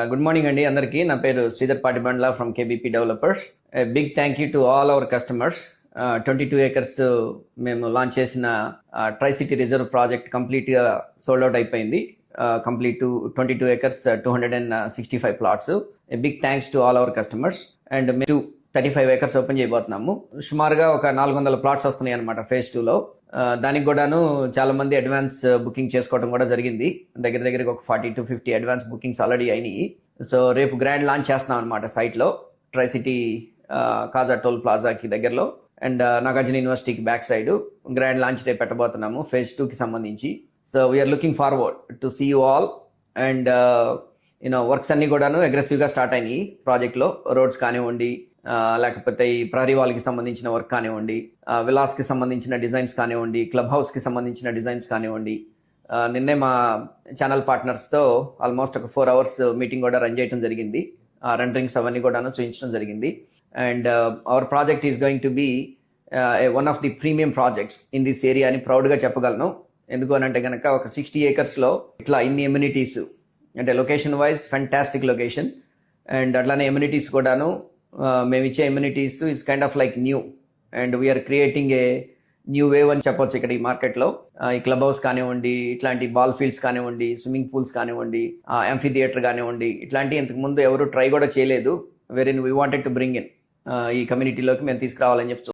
Good morning అండి అందరికీ. నా పేరు Sridhar Patibandla from KBP developers. Big thank you to all our customers. 22 acres మేము లాంచ్ చేసిన ట్రై సిటీ రిజర్వ్ ప్రాజెక్ట్ కంప్లీట్గా సోల్డ్ అవుట్ అయిపోయింది. Complete 22 acres 265 plots. Big thanks to all our customers. And మేము 35 acres open చేయబోతున్నాము. సుమారుగా ఒక 400 ప్లాట్స్ వస్తున్నాయి అనమాట ఫేజ్ 2లో. దానికి కూడాను చాలా మంది అడ్వాన్స్ బుకింగ్ చేసుకోవడం కూడా జరిగింది. దగ్గర ఒక 40 to 50 అడ్వాన్స్ బుకింగ్స్ ఆల్రెడీ అయినాయి. సో రేపు గ్రాండ్ లాంచ్ చేస్తున్నాం అనమాట సైట్లో, ట్రై సిటీ కాజా టోల్ ప్లాజాకి దగ్గరలో అండ్ నాగార్జున యూనివర్సిటీకి బ్యాక్ సైడ్ గ్రాండ్ లాంచ్ రేపు పెట్టబోతున్నాము ఫేజ్ 2కి సంబంధించి. So we're looking forward to see you all. And works అన్ని కూడాను అగ్రెసివ్గా స్టార్ట్ అయినాయి ప్రాజెక్ట్లో. రోడ్స్ కానివ్వండి, లేకపోతే ఈ ప్రహరీ వాల్కి సంబంధించిన వర్క్ కానివ్వండి, విలాస్కి సంబంధించిన డిజైన్స్ కానివ్వండి, క్లబ్ హౌస్కి సంబంధించిన డిజైన్స్ కానివ్వండి. నిన్నే మా ఛానల్ పార్ట్నర్స్తో ఆల్మోస్ట్ ఒక 4 hours మీటింగ్ కూడా రన్ చేయడం జరిగింది. రెండరింగ్స్ అవన్నీ కూడాను చూపించడం జరిగింది. And our project is going to be one of the premium projects in this area అని ప్రౌడ్గా చెప్పగలను. ఎందుకు అని అంటే కనుక ఒక 60 ఏకర్స్లో ఇట్లా ఇన్ని ఎమ్యూనిటీస్, అంటే location wise fantastic location. And అట్లానే ఎమ్యూనిటీస్ కూడాను మేము ఇచ్చే amenities is kind of like new. And we're creating a new wave అని చెప్పొచ్చు ఇక్కడ ఈ మార్కెట్లో. ఈ క్లబ్ హౌస్ కానివ్వండి, ఇట్లాంటి బాల్ ఫీల్డ్స్ కానివ్వండి, స్విమ్మింగ్ పూల్స్ కానివ్వండి, యాంఫీ థియేటర్ కానివ్వండి, ఇట్లాంటి ఇంతకు ముందు ఎవరు ట్రై కూడా చేయలేదు. Wherein we wanted to bring in ఈ కమ్యూనిటీలోకి మేము తీసుకురావాలని చెప్పి